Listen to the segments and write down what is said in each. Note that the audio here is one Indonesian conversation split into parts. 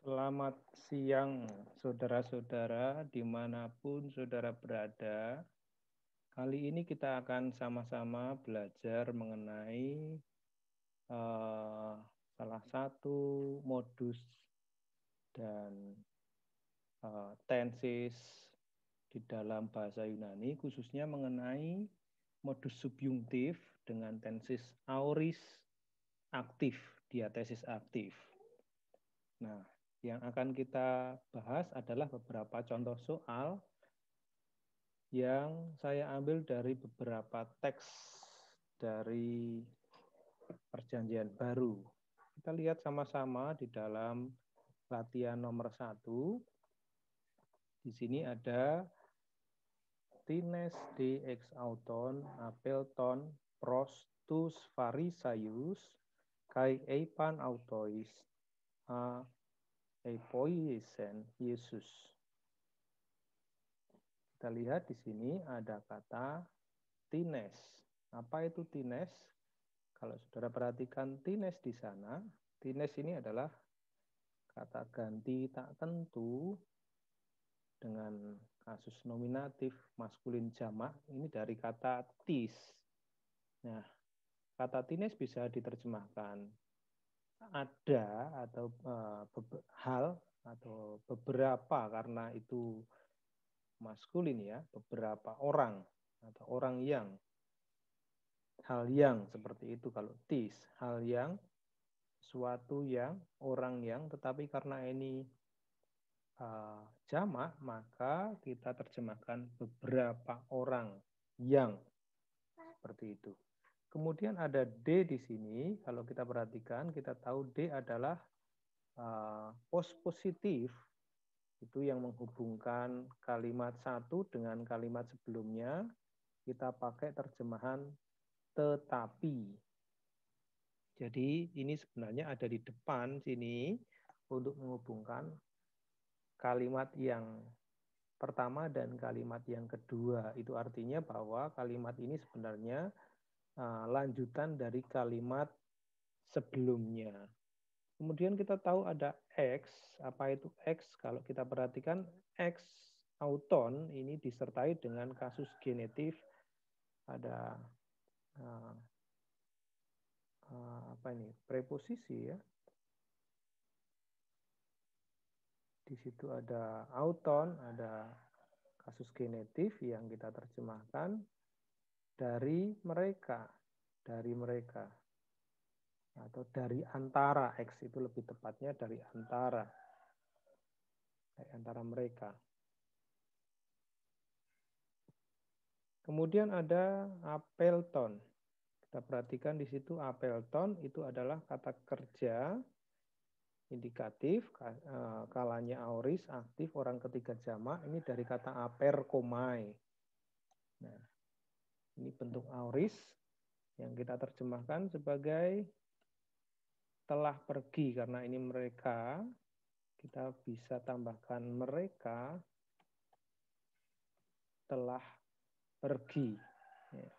Selamat siang, saudara-saudara, dimanapun saudara berada. Kali ini kita akan sama-sama belajar mengenai salah satu modus dan tenses di dalam bahasa Yunani, khususnya mengenai modus subjungtif dengan tenses aorist aktif, diatesis aktif. Nah, yang akan kita bahas adalah beberapa contoh soal yang saya ambil dari beberapa teks dari Perjanjian Baru. Kita lihat sama-sama di dalam latihan nomor 1. Di sini ada Tines de ex auton apelton pros tus Pharisaius kai eipan autois a epoisen Yesus. Kita lihat di sini ada kata tines. Apa itu tines? Kalau saudara perhatikan tines di sana, tines ini adalah kata ganti tak tentu dengan kasus nominatif maskulin jamak. Ini dari kata tis. Nah, kata tines bisa diterjemahkan ada atau hal atau beberapa, karena itu maskulin ya, beberapa orang atau orang yang, hal yang seperti itu kalau tis, hal yang, suatu yang, orang yang, tetapi karena ini jamak maka kita terjemahkan beberapa orang yang, seperti itu. Kemudian ada D di sini, kalau kita perhatikan kita tahu D adalah pospositif, itu yang menghubungkan kalimat satu dengan kalimat sebelumnya. Kita pakai terjemahan tetapi. Jadi ini sebenarnya ada di depan sini untuk menghubungkan kalimat yang pertama dan kalimat yang kedua. Itu artinya bahwa kalimat ini sebenarnya lanjutan dari kalimat sebelumnya. Kemudian kita tahu ada X. Apa itu X? Kalau kita perhatikan X auton ini disertai dengan kasus genetif. Ada apa ini? Preposisi ya. Di situ ada auton, ada kasus genetif yang kita terjemahkan dari mereka, atau dari antara. X itu lebih tepatnya dari antara mereka. Kemudian ada apelton. Kita perhatikan di situ apelton itu adalah kata kerja indikatif, kalanya aorist, aktif, orang ketiga jamak. Ini dari kata aperkomai. Nah, ini bentuk aorist yang kita terjemahkan sebagai telah pergi, karena ini mereka. Kita bisa tambahkan mereka telah pergi. Ya.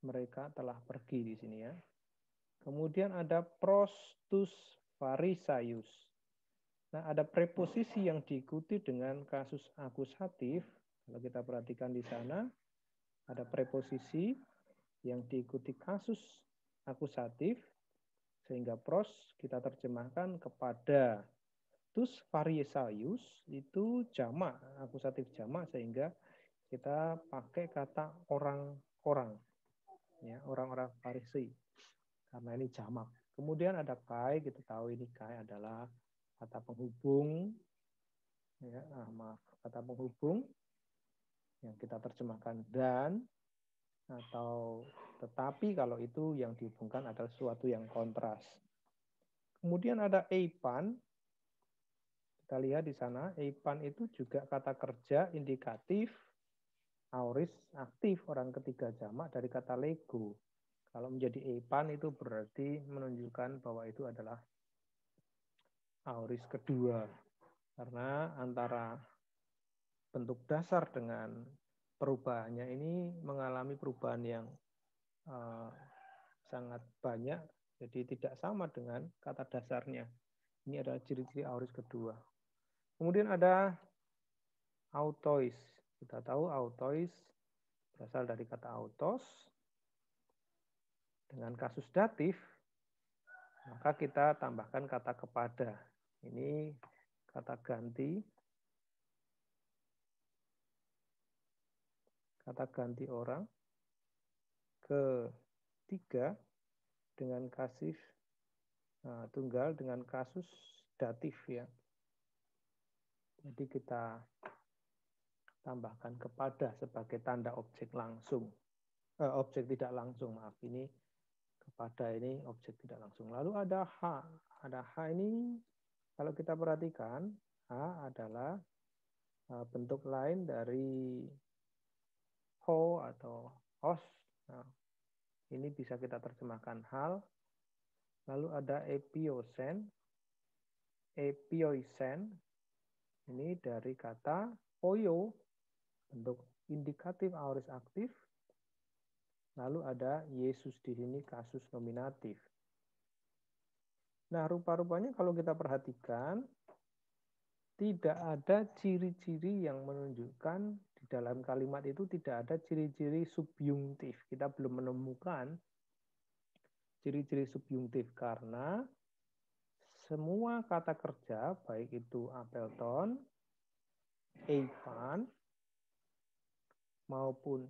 Mereka telah pergi di sini ya. Kemudian ada prostus Pharisaius. Nah, ada preposisi yang diikuti dengan kasus akusatif. Kalau kita perhatikan di sana, ada preposisi yang diikuti kasus akusatif, sehingga pros kita terjemahkan kepada tus Pharisaius itu jamak, akusatif jamak, sehingga kita pakai kata orang-orang, ya, orang-orang Farisi, karena ini jamak. Kemudian ada kai, kita tahu ini kai adalah kata penghubung, ya, kata penghubung yang kita terjemahkan dan atau tetapi, kalau itu yang dihubungkan adalah sesuatu yang kontras. Kemudian ada eipan. Kita lihat di sana, eipan itu juga kata kerja indikatif aorist aktif, orang ketiga jamak dari kata lego. Kalau menjadi eipan itu berarti menunjukkan bahwa itu adalah aorist kedua, karena antara bentuk dasar dengan perubahannya ini mengalami perubahan yang sangat banyak Jadi tidak sama dengan kata dasarnya. Ini adalah ciri-ciri aorist kedua. Kemudian ada autois. Kita tahu autois berasal dari kata autos. Dengan kasus datif, maka kita tambahkan kata kepada. Ini kata ganti. Kata ganti orang. Ketiga, dengan kasus tunggal dengan kasus datif ya. Jadi kita tambahkan kepada sebagai tanda objek langsung. Objek tidak langsung, maaf. Ini kepada ini objek tidak langsung. Lalu ada H. Ada H ini kalau kita perhatikan, H adalah bentuk lain dari ho atau hos. Nah, ini bisa kita terjemahkan hal. Lalu ada epiosen. Epioisen. Ini dari kata poio, bentuk indikatif aorist aktif. Lalu ada Yesus di sini kasus nominatif. Nah, rupa-rupanya kalau kita perhatikan, tidak ada ciri-ciri yang menunjukkan di dalam kalimat itu tidak ada ciri-ciri subjungtif. Kita belum menemukan ciri-ciri subjungtif karena semua kata kerja, baik itu Appleton, Eipan, maupun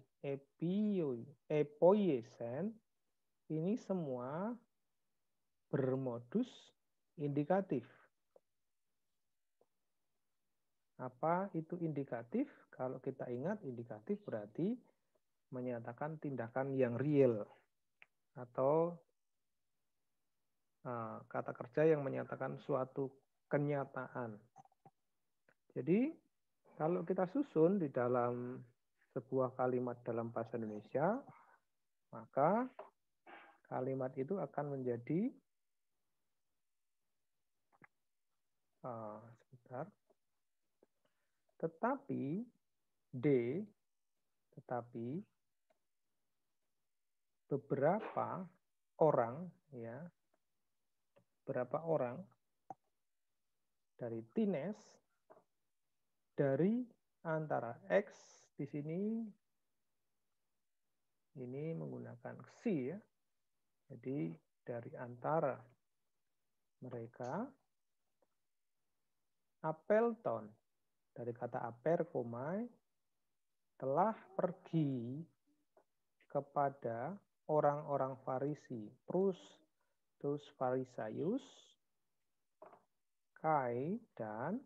epoiesen, ini semua bermodus indikatif. Apa itu indikatif? Kalau kita ingat, indikatif berarti menyatakan tindakan yang real atau kata kerja yang menyatakan suatu kenyataan. Jadi, kalau kita susun di dalam sebuah kalimat dalam bahasa Indonesia, maka kalimat itu akan menjadi sebentar. Tetapi beberapa orang ya, beberapa orang dari Tines dari antara X di sini ini menggunakan xi ya. Jadi dari antara mereka Appleton dari kata aper, telah pergi kepada orang-orang Farisi, Prustus Farisaius, Kai, dan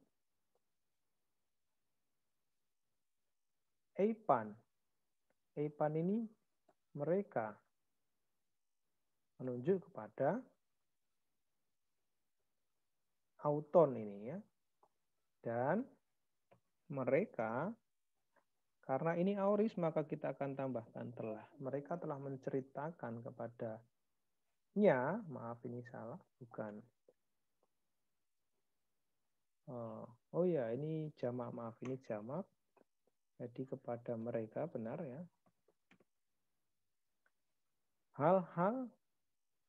Eipan. Eipan ini mereka menunjuk kepada auton ini ya. Dan mereka, karena ini aorist, maka kita akan tambahkan telah. Mereka telah menceritakan kepadanya, maaf ini salah, bukan. Oh ya, ini jamak, maaf ini jamak. Jadi kepada mereka, benar ya. Hal-hal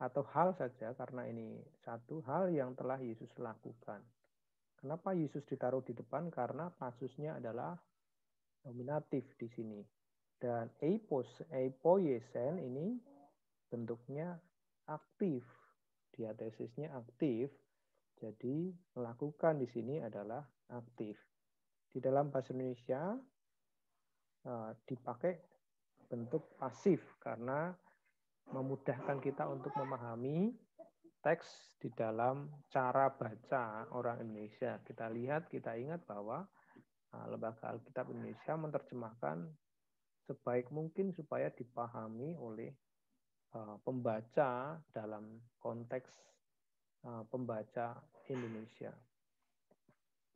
atau hal saja, karena ini satu hal yang telah Yesus lakukan. Kenapa Yesus ditaruh di depan? Karena kasusnya adalah nominatif di sini. Dan epoiesen ini bentuknya aktif. Diatesisnya aktif. Jadi melakukan di sini adalah aktif. Di dalam bahasa Indonesia dipakai bentuk pasif karena memudahkan kita untuk memahami teks di dalam cara baca orang Indonesia. Kita lihat, kita ingat bahwa Lembaga Alkitab Indonesia menerjemahkan sebaik mungkin supaya dipahami oleh pembaca dalam konteks pembaca Indonesia.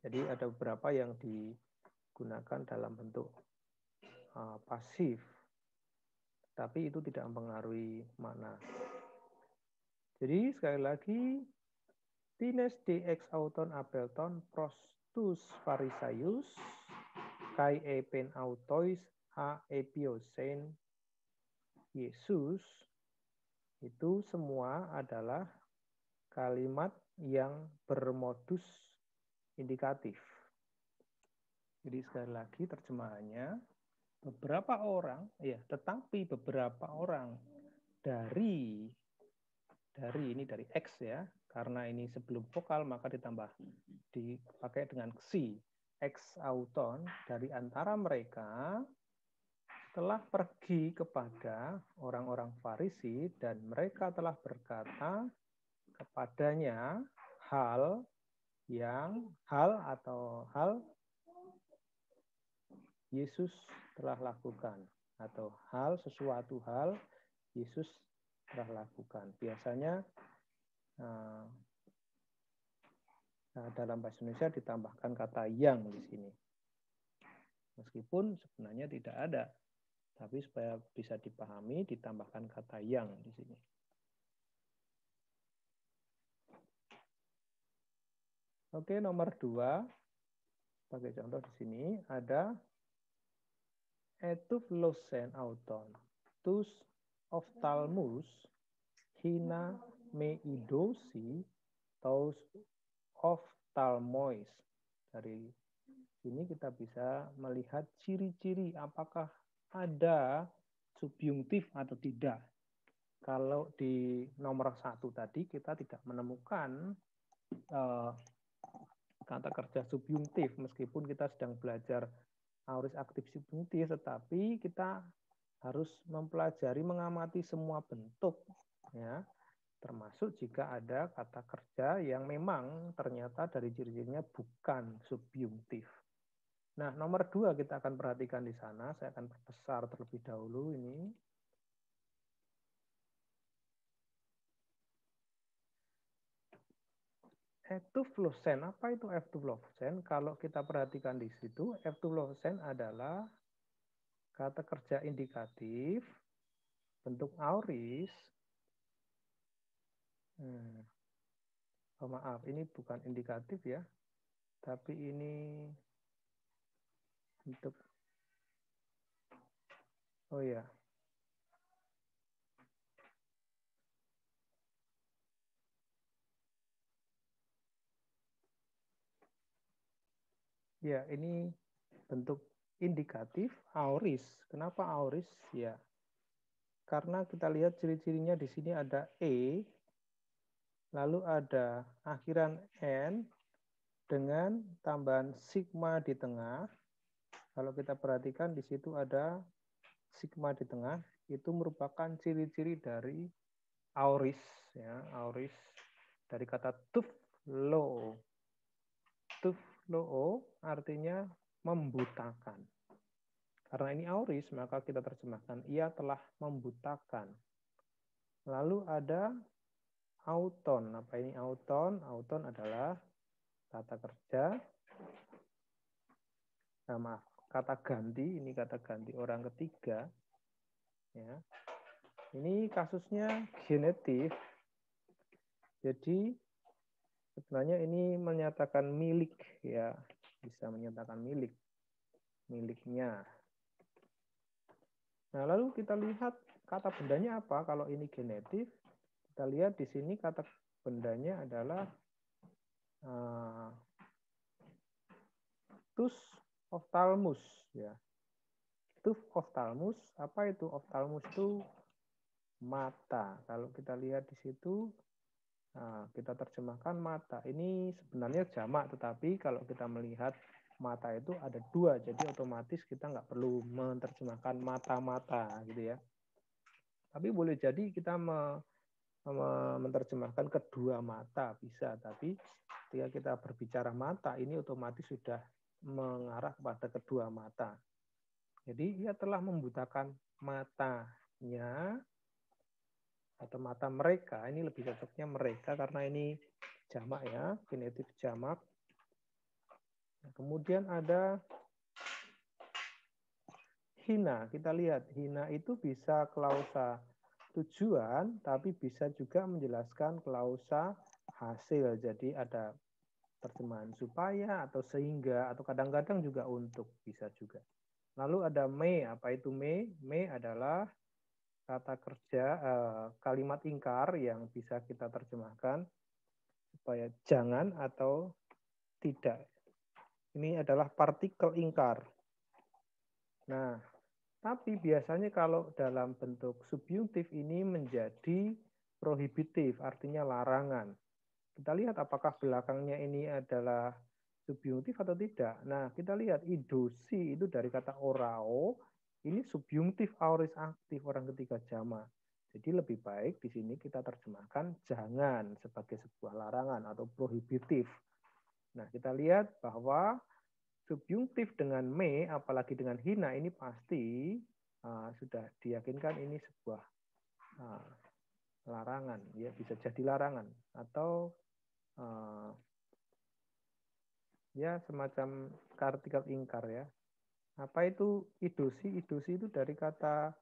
Jadi ada beberapa yang digunakan dalam bentuk pasif, tapi itu tidak mempengaruhi makna. Jadi sekali lagi, Tines dx auton Appleton prostus Farisaius kai epen autois a epiosen Yesus Itu semua adalah kalimat yang bermodus indikatif. Jadi sekali lagi terjemahannya, beberapa orang, ya, tetapi beberapa orang dari X ya, karena ini sebelum vokal maka dipakai dengan xi, X auton, dari antara mereka telah pergi kepada orang-orang Farisi dan mereka telah berkata kepadanya hal Yesus telah lakukan, atau sesuatu hal Yesus telah lakukan. Biasanya dalam bahasa Indonesia ditambahkan kata yang di sini. Meskipun sebenarnya tidak ada, tapi supaya bisa dipahami ditambahkan kata yang di sini. Oke, nomor 2. Sebagai contoh di sini ada etuflosen auton, tus oftalmus, hina meidosi, taus oftalmois. Dari sini kita bisa melihat ciri-ciri apakah ada subjungtif atau tidak. Kalau di nomor 1 tadi kita tidak menemukan kata kerja subjungtif, meskipun kita sedang belajar aorist aktif subjungtif, tetapi kita harus mempelajari, mengamati semua bentuk, ya, termasuk jika ada kata kerja yang memang ternyata dari ciri-cirinya bukan subjungtif. Nah, nomor 2 kita akan perhatikan di sana. Saya akan perbesar terlebih dahulu ini. Etuflosen, apa itu etuflosen? Kalau kita perhatikan di situ, etuflosen adalah kata kerja indikatif, bentuk aorist. Oh maaf, ini bukan indikatif ya, tapi ini bentuk. Oh ya. Ya, ini bentuk indikatif aorist. Kenapa aorist? Ya, karena kita lihat ciri-cirinya di sini ada E, lalu ada akhiran N dengan tambahan sigma di tengah. Kalau kita perhatikan di situ ada sigma di tengah, itu merupakan ciri-ciri dari aorist, ya, aorist dari kata tuflo. Tuflo artinya membutakan. Karena ini aorist, maka kita terjemahkan ia telah membutakan. Lalu ada auton. Apa ini auton? Auton adalah kata kerja, kata ganti. Ini kata ganti orang ketiga. Ya. Ini kasusnya genetif. Jadi sebenarnya ini menyatakan milik, ya, bisa menyatakan miliknya. Nah, lalu kita lihat kata bendanya apa. Kalau ini genetif, kita lihat di sini kata bendanya adalah tus oftalmus, ya. Tus oftalmus, apa itu oftalmus? Itu mata. Kalau kita lihat di situ, kita terjemahkan mata. Ini sebenarnya jamak, tetapi kalau kita melihat mata itu ada 2, jadi otomatis kita nggak perlu menerjemahkan mata-mata, gitu ya. Tapi boleh jadi kita menerjemahkan kedua mata, bisa. Tapi ketika kita berbicara mata, ini otomatis sudah mengarah kepada kedua mata. Jadi ia telah membutakan matanya, atau mata mereka. Ini lebih cocoknya mereka karena ini jamak, ya, genetif jamak. Kemudian ada hina. Kita lihat, hina itu bisa klausa tujuan, tapi bisa juga menjelaskan klausa hasil. Jadi ada terjemahan supaya, atau sehingga, atau kadang-kadang juga untuk, bisa juga. Lalu ada me. Apa itu me? Me adalah kata kerja kalimat ingkar yang bisa kita terjemahkan supaya jangan atau tidak. Ini adalah partikel ingkar. Nah, tapi biasanya kalau dalam bentuk subjuntif ini menjadi prohibitif, artinya larangan. Kita lihat apakah belakangnya ini adalah subjuntif atau tidak. Nah, kita lihat idosi itu dari kata orao, ini subjuntif aorist aktif orang ketiga jamak. Jadi lebih baik di sini kita terjemahkan jangan sebagai sebuah larangan atau prohibitif. Nah, kita lihat bahwa subjuntif dengan me, apalagi dengan hina, ini pasti sudah diyakinkan ini sebuah larangan, ya bisa jadi larangan atau ya semacam partikel ingkar ya. Apa itu idosi? Idosi itu dari kata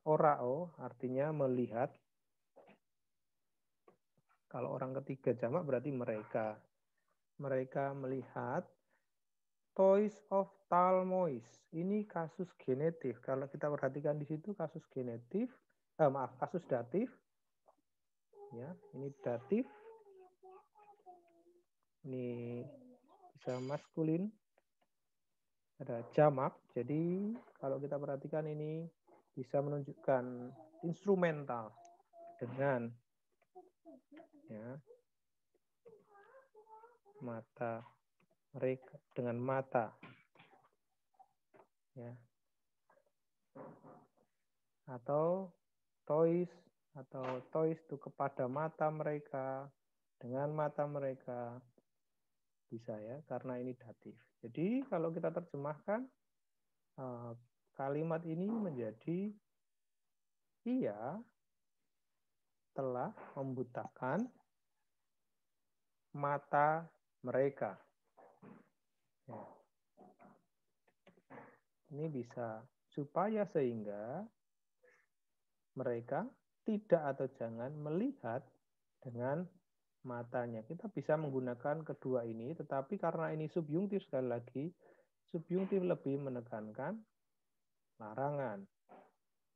orao, artinya melihat. Kalau orang ketiga jamak berarti mereka. Mereka melihat. Toys of Talmois. Ini kasus genetif. Kalau kita perhatikan di situ kasus genetif, kasus datif. Ya, ini datif. Ini bisa maskulin. Ada jamak. Jadi kalau kita perhatikan ini bisa menunjukkan instrumental dengan ya, mata mereka, dengan mata ya, atau toys itu kepada mata mereka, dengan mata mereka, bisa ya, karena ini datif. Jadi kalau kita terjemahkan kalimat ini menjadi ia telah membutakan mata mereka. Ya. Ini bisa supaya sehingga mereka tidak atau jangan melihat dengan matanya. Kita bisa menggunakan kedua ini, tetapi karena ini subjuntif sekali lagi, subjuntif lebih menekankan larangan.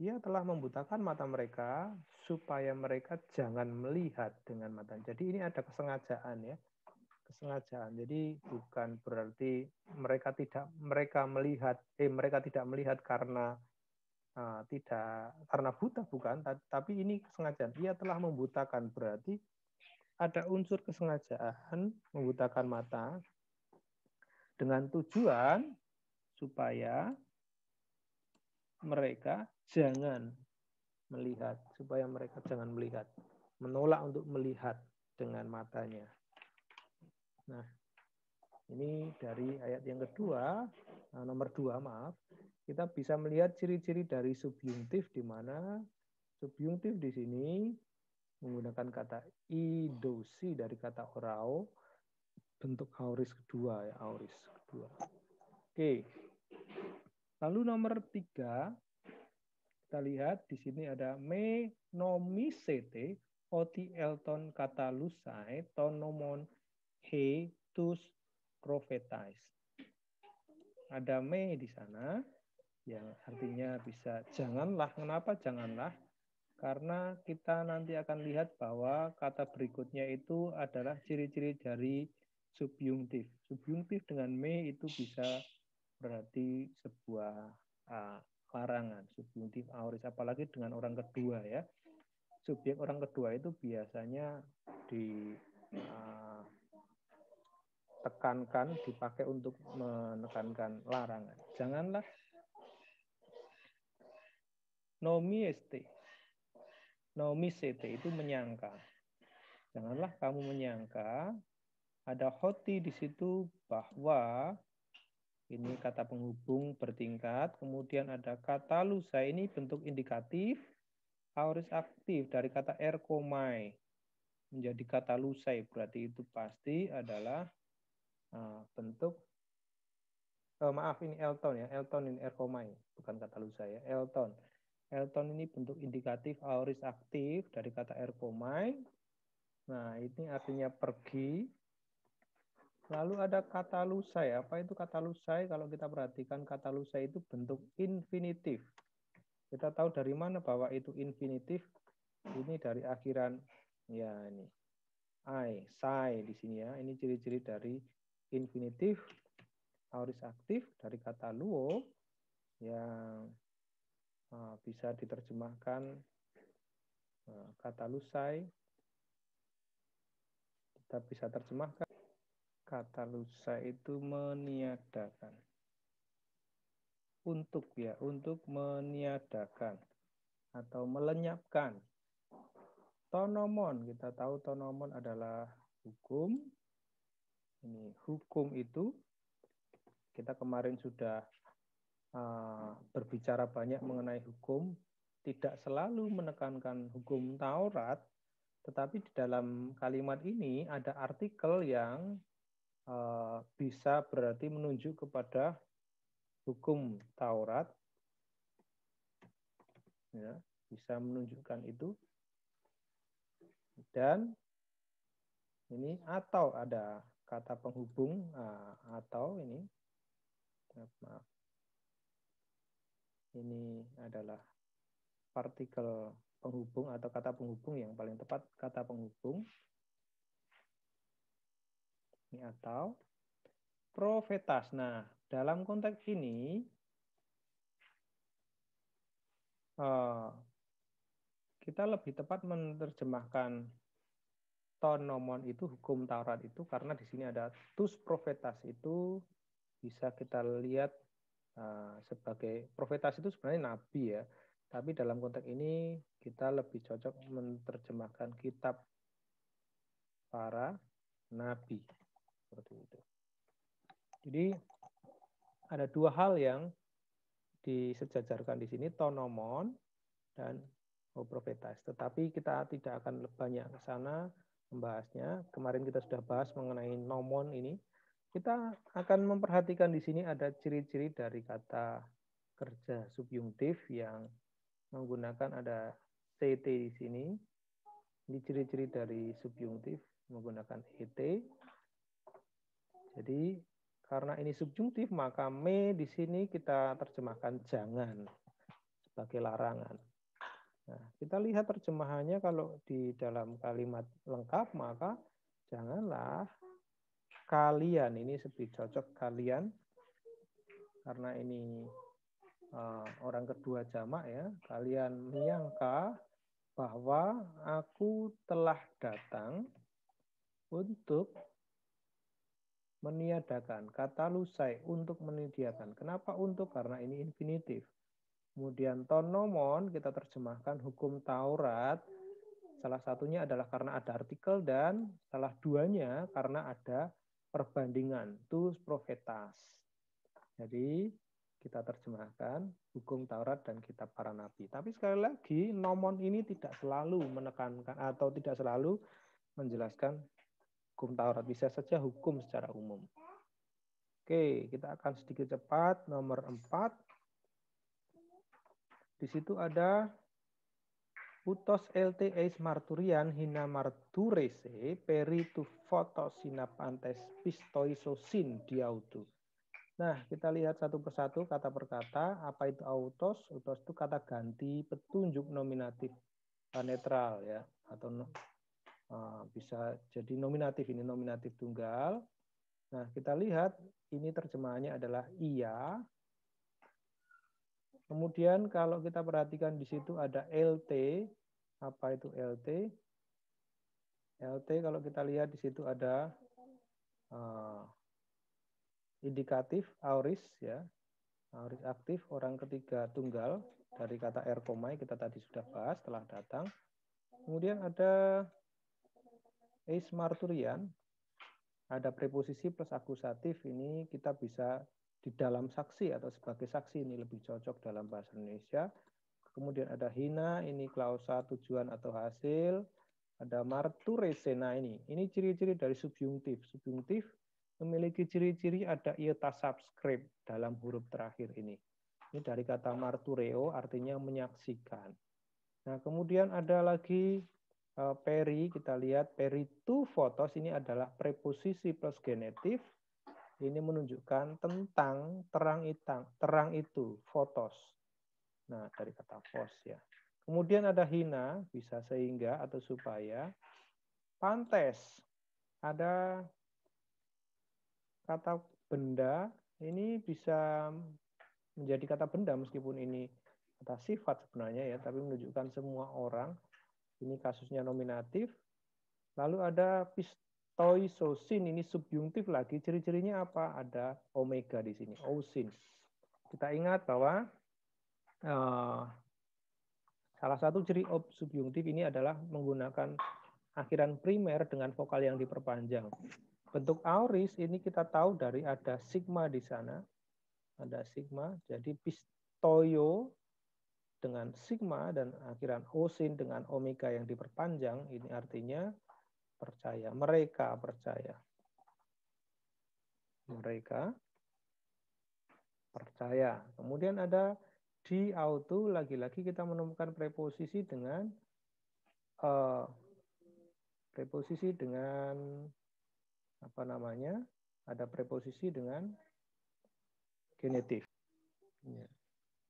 Ia telah membutakan mata mereka supaya mereka jangan melihat dengan mata. Jadi ini ada kesengajaan ya. Kesengajaan. Jadi bukan berarti mereka tidak melihat karena tidak karena buta, bukan, tapi ini kesengajaan. Ia telah membutakan, berarti ada unsur kesengajaan membutakan mata dengan tujuan supaya mereka jangan melihat, menolak untuk melihat dengan matanya. Nah, ini dari ayat yang kedua, nomor 2, maaf. Kita bisa melihat ciri-ciri dari subjuntif, di mana subjuntif di sini menggunakan kata idosi dari kata orao, bentuk aoris kedua ya, aoris kedua. Oke. Lalu nomor 3, kita lihat di sini ada me nomisete oti elton kata lusai tonomon he tus prophetais. Ada me di sana yang artinya bisa janganlah. Kenapa janganlah? Karena kita nanti akan lihat bahwa kata berikutnya itu adalah ciri-ciri dari subjuntif. Subjuntif dengan me itu bisa berarti sebuah larangan, subjuntif aoris, apalagi dengan orang kedua ya. Subjek orang kedua itu biasanya ditekankan, dipakai untuk menekankan larangan. Janganlah. Nomisete itu menyangka. Janganlah kamu menyangka. Ada hoti di situ bahwa ini kata penghubung bertingkat. Kemudian ada kata lusa, ini bentuk indikatif. Aoris aktif dari kata erkomai menjadi kata lusai, berarti itu pasti adalah bentuk ini elton ya, elton ini erkomai, bukan kata lusai ya, elton. Elton ini bentuk indikatif aoris aktif dari kata erkomai. Nah, ini artinya pergi Lalu ada kata lusai. Apa itu kata lusai? Kalau kita perhatikan kata lusai itu bentuk infinitif. Kita tahu dari mana bahwa itu infinitif? Ini dari akhiran, ya ini, I, sai di sini ya. Ini ciri-ciri dari infinitif, aorist aktif dari kata luo yang bisa diterjemahkan kata lusai. Kita bisa terjemahkan kata lusai itu meniadakan. Untuk ya, untuk meniadakan atau melenyapkan. Tonomon, kita tahu tonomon adalah hukum. Ini hukum itu kita kemarin sudah berbicara banyak mengenai hukum, tidak selalu menekankan hukum Taurat, tetapi di dalam kalimat ini ada artikel yang bisa berarti menunjuk kepada hukum Taurat, ya, bisa menunjukkan itu. Dan ini atau ada kata penghubung atau ini, maaf, ini adalah partikel penghubung atau kata penghubung yang paling tepat, kata penghubung. Ini atau profetas. Nah, dalam konteks ini kita lebih tepat menerjemahkan tonomon itu hukum Taurat itu karena di sini ada tus profetas itu bisa kita lihat sebagai profetas itu sebenarnya nabi ya. Tapi dalam konteks ini kita lebih cocok menerjemahkan kitab para nabi seperti itu. Jadi ada dua hal yang disejajarkan di sini, tonomon dan profetas. Tetapi kita tidak akan banyak ke sana membahasnya. Kemarin kita sudah bahas mengenai nomon ini. Kita akan memperhatikan di sini ada ciri-ciri dari kata kerja subjungtif yang menggunakan ada CT di sini. Ini ciri-ciri dari subjungtif menggunakan ET. Jadi karena ini subjungtif maka me di sini kita terjemahkan jangan sebagai larangan. Nah, kita lihat terjemahannya kalau di dalam kalimat lengkap maka janganlah kalian, ini lebih cocok kalian karena ini orang kedua jamak ya. Kalian menyangka bahwa aku telah datang untuk meniadakan. Kata lusai untuk menyediakan. Kenapa untuk? Karena ini infinitif. Kemudian tonomon kita terjemahkan hukum Taurat. Salah satunya adalah karena ada artikel dan salah duanya karena ada perbandingan. Tus profetas. Jadi kita terjemahkan hukum Taurat dan kitab para nabi. Tapi sekali lagi nomon ini tidak selalu menekankan atau tidak selalu menjelaskan hukum Taurat. Bisa saja hukum secara umum. Oke, kita akan sedikit cepat. Nomor 4. Di situ ada utos lt eis marturian hina marturese peri tu fotos sinapantes pistoisosin diautu. Nah, kita lihat satu persatu kata per kata. Apa itu autos? Autos itu kata ganti petunjuk nominatif netral ya, atau bisa jadi nominatif, ini nominatif tunggal. Nah, kita lihat ini terjemahannya adalah iya. Kemudian kalau kita perhatikan di situ ada LT. Apa itu LT? LT kalau kita lihat di situ ada indikatif auris ya. Auris aktif orang ketiga tunggal dari kata erkomai kita tadi sudah bahas telah datang. Kemudian ada eis marturian, ada preposisi plus akusatif, ini kita bisa di dalam saksi atau sebagai saksi, ini lebih cocok dalam bahasa Indonesia. Kemudian ada hina, ini klausa tujuan atau hasil. Ada marturese, nah ini ciri-ciri dari subjungtif. Subjungtif memiliki ciri-ciri ada iota subscript dalam huruf terakhir ini. Ini dari kata martureo artinya menyaksikan. Nah, kemudian ada lagi peri, kita lihat peri to photos ini adalah preposisi plus genetif. Ini menunjukkan tentang terang itu, photos. Nah, dari kata phos ya. Kemudian ada hina, bisa sehingga atau supaya. Pantes, ada kata benda, ini bisa menjadi kata benda meskipun ini kata sifat sebenarnya ya, tapi menunjukkan semua orang. Ini kasusnya nominatif. Lalu ada pistoisosin, ini subjungtif lagi. Ciri-cirinya apa? Ada omega di sini, osin. Kita ingat bahwa salah satu ciri subjungtif ini adalah menggunakan akhiran primer dengan vokal yang diperpanjang. Bentuk aoris ini kita tahu dari ada sigma di sana. Ada sigma, jadi pistoio dengan sigma dan akhiran osin dengan omega yang diperpanjang, ini artinya percaya. Mereka percaya. Mereka percaya. Kemudian ada di auto, lagi-lagi kita menemukan preposisi dengan apa namanya? Ada preposisi dengan genetif. Ya.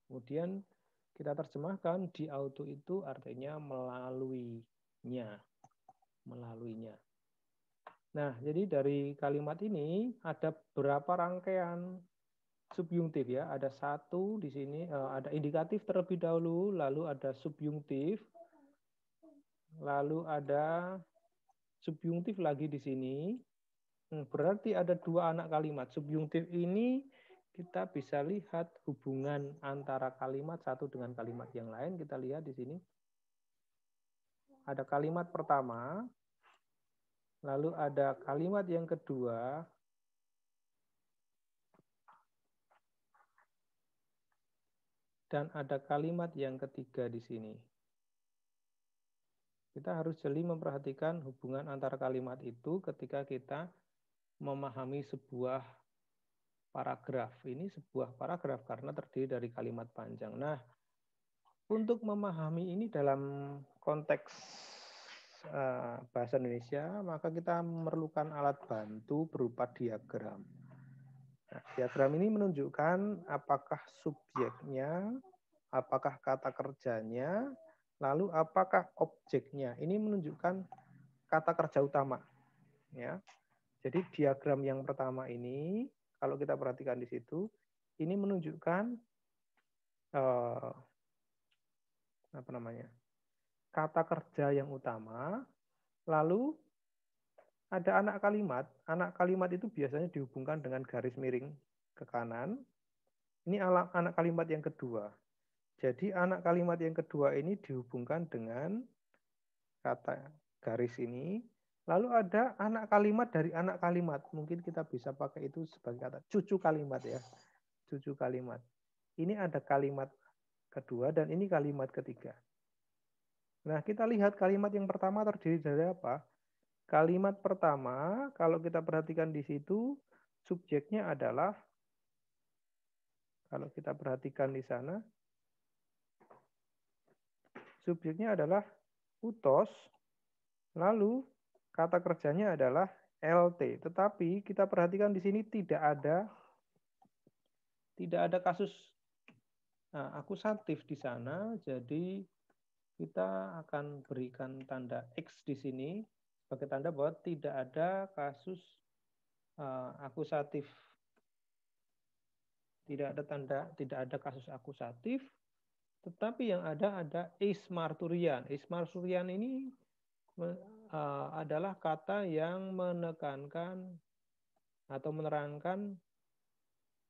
Kemudian kita terjemahkan di auto itu artinya melaluinya. Melaluinya. Nah, jadi dari kalimat ini ada berapa rangkaian subjungtif ya? Ada satu di sini, ada indikatif terlebih dahulu, lalu ada subjungtif, lalu ada subjungtif lagi di sini. Berarti ada dua anak kalimat. Subjungtif ini kita bisa lihat hubungan antara kalimat satu dengan kalimat yang lain. Kita lihat di sini. Ada kalimat pertama, lalu ada kalimat yang kedua, dan ada kalimat yang ketiga di sini. Kita harus jeli memperhatikan hubungan antara kalimat itu ketika kita memahami sebuah paragraf. Ini sebuah paragraf karena terdiri dari kalimat panjang. Nah, untuk memahami ini dalam konteks bahasa Indonesia, maka kita memerlukan alat bantu berupa diagram. Nah, diagram ini menunjukkan apakah subjeknya, apakah kata kerjanya, lalu apakah objeknya. Ini menunjukkan kata kerja utama. Ya. Jadi diagram yang pertama ini, kalau kita perhatikan di situ, ini menunjukkan apa namanya, kata kerja yang utama, lalu ada anak kalimat. Anak kalimat itu biasanya dihubungkan dengan garis miring ke kanan. Ini anak kalimat yang kedua. Jadi anak kalimat yang kedua ini dihubungkan dengan kata garis ini. Lalu ada anak kalimat dari anak kalimat. Mungkin kita bisa pakai itu sebagai kata cucu kalimat ya. Cucu kalimat. Ini ada kalimat kedua dan ini kalimat ketiga. Nah, kita lihat kalimat yang pertama terdiri dari apa? Kalimat pertama, kalau kita perhatikan di situ, subjeknya adalah, kalau kita perhatikan di sana, subjeknya adalah utos, lalu kata kerjanya adalah LT. Tetapi kita perhatikan di sini tidak ada kasus akusatif di sana, jadi kita akan berikan tanda X di sini sebagai tanda bahwa tidak ada kasus akusatif. Tidak ada kasus akusatif, tetapi yang ada eis marturian. Eis marturian ini adalah kata yang menekankan atau menerangkan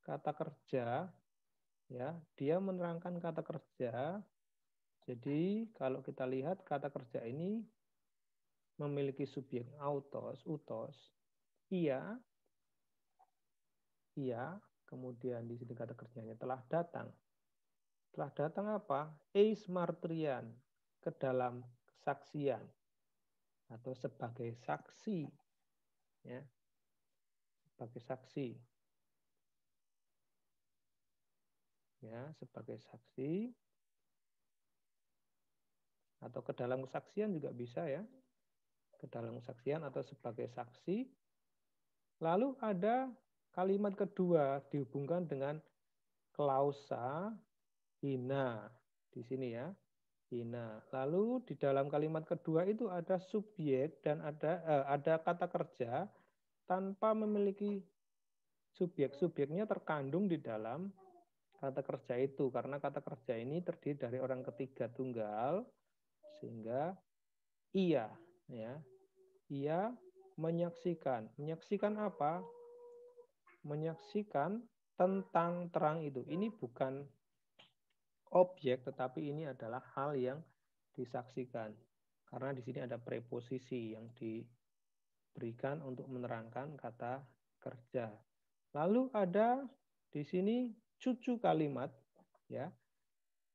kata kerja, ya. Dia menerangkan kata kerja. Jadi kalau kita lihat kata kerja ini memiliki subjek autos, utos, ia, kemudian di sini kata kerjanya telah datang. Telah datang apa? Eis marturian, ke dalam kesaksian atau sebagai saksi, ya, sebagai saksi, ya, sebagai saksi. atau ke dalam kesaksian juga bisa ya. Ke dalam kesaksian atau sebagai saksi. Lalu ada kalimat kedua dihubungkan dengan klausa hina di sini ya. Hina. Lalu di dalam kalimat kedua itu ada subjek dan ada kata kerja tanpa memiliki subjek. Subjeknya terkandung di dalam kata kerja itu karena kata kerja ini terdiri dari orang ketiga tunggal sehingga ia ya. Ia menyaksikan. Menyaksikan apa? Menyaksikan tentang terang itu. Ini bukan objek tetapi ini adalah hal yang disaksikan. Karena di sini ada preposisi yang diberikan untuk menerangkan kata kerja. Lalu ada di sini cucu kalimat ya.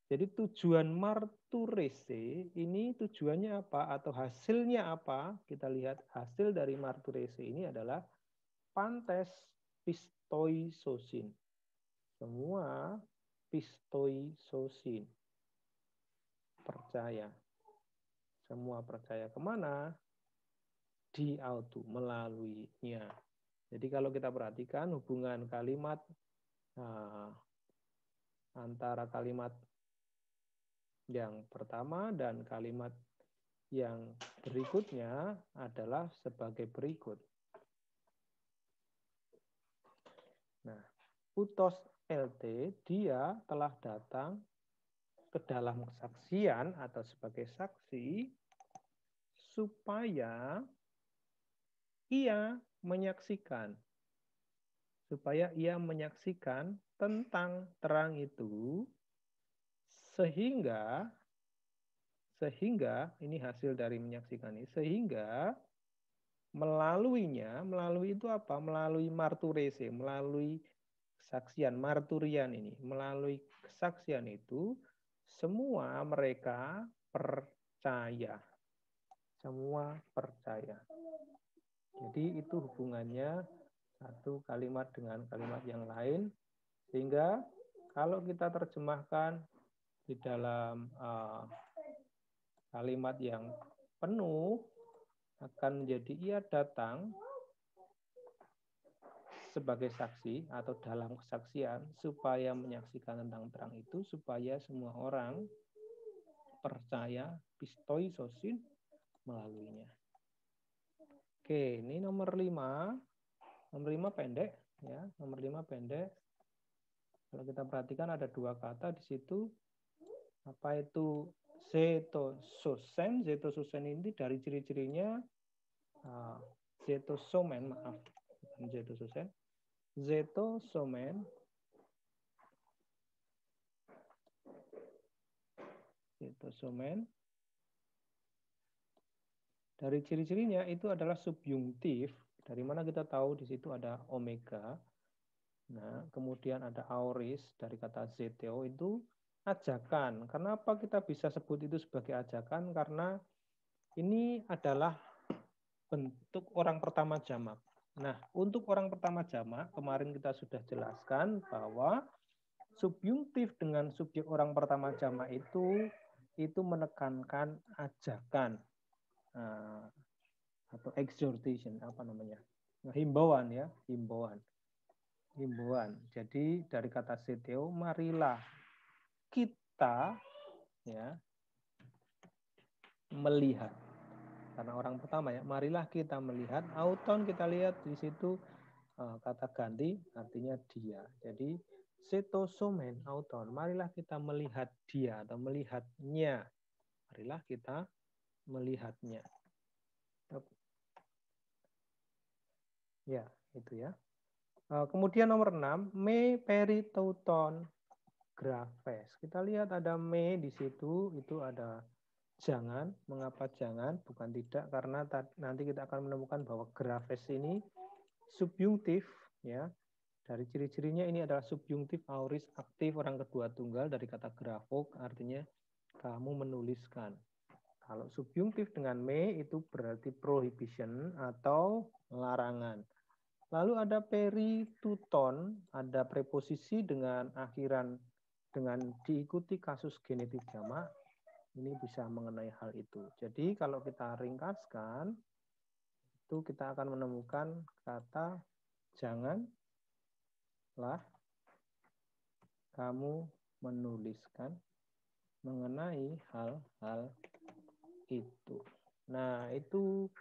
Jadi tujuan marturese ini tujuannya apa atau hasilnya apa? Kita lihat hasil dari marturese ini adalah pantes pistoisosin. Semua pistoisosin. Percaya. Semua percaya kemana? Di auto, melaluinya. Jadi kalau kita perhatikan hubungan kalimat antara kalimat yang pertama dan kalimat yang berikutnya adalah sebagai berikut. Nah, utos LT, dia telah datang ke dalam kesaksian atau sebagai saksi supaya ia menyaksikan. Supaya ia menyaksikan tentang terang itu sehingga ini hasil dari menyaksikan ini, sehingga melalui itu apa? Melalui marturese, melalui kesaksian, marturian ini, melalui kesaksian itu, semua mereka percaya. Semua percaya. Jadi itu hubungannya satu kalimat dengan kalimat yang lain, sehingga kalau kita terjemahkan di dalam kalimat yang penuh akan menjadi ia datang sebagai saksi atau dalam kesaksian supaya menyaksikan tentang terang itu supaya semua orang percaya pistoisosin melaluinya. Oke, ini nomor 5. Nomor 5 pendek ya, nomor 5 pendek. Kalau kita perhatikan ada dua kata di situ. Apa itu zetososen? Zetososen ini dari ciri-cirinya zetosomen, maaf, bukan zetososen. Zetosomen. Zetosomen. Dari ciri-cirinya itu adalah subjungtif. Dari mana kita tahu di situ ada omega. Nah, kemudian ada auris dari kata zeteo itu ajakan. Kenapa kita bisa sebut itu sebagai ajakan? Karena ini adalah bentuk orang pertama jamak. Nah, untuk orang pertama jamak, kemarin kita sudah jelaskan bahwa subjungtif dengan subjek orang pertama jamak itu menekankan ajakan atau exhortation, apa namanya? Himbauan ya, himbauan. Jadi dari kata seteo, marilah kita ya melihat. Karena orang pertama ya, marilah kita melihat. Auton kita lihat di situ kata ganti artinya dia. Jadi setosomen auton, marilah kita melihat dia atau melihatnya. Marilah kita melihatnya. Ya, itu ya. Kemudian nomor 6, me peritauton graphes. Kita lihat ada me di situ, itu ada jangan. Mengapa jangan? Bukan tidak, karena nanti kita akan menemukan bahwa graphes ini subjungtif ya. Dari ciri-cirinya ini adalah subjungtif auris aktif orang kedua tunggal dari kata grafo, artinya kamu menuliskan. Kalau subjungtif dengan me itu berarti prohibition atau larangan. Lalu ada perituton, ada preposisi dengan akhiran dengan diikuti kasus genetif jamak. ini bisa mengenai hal itu. Jadi kalau kita ringkaskan, itu kita akan menemukan kata janganlah kamu menuliskan mengenai hal-hal itu. Nah, itu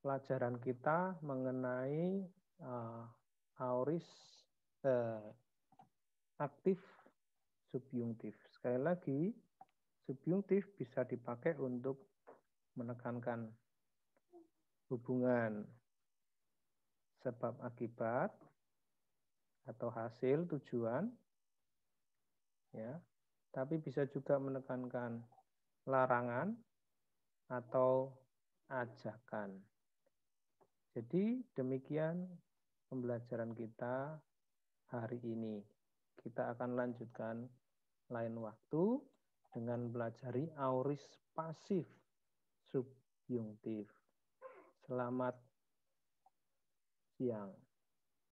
pelajaran kita mengenai aoris aktif subjungtif. Sekali lagi, subjungtif bisa dipakai untuk menekankan hubungan sebab akibat atau hasil tujuan, ya. Tapi bisa juga menekankan larangan atau ajakan. Jadi demikian pembelajaran kita hari ini. Kita akan lanjutkan lain waktu dengan pelajari aoris pasif subjungtif. Selamat siang.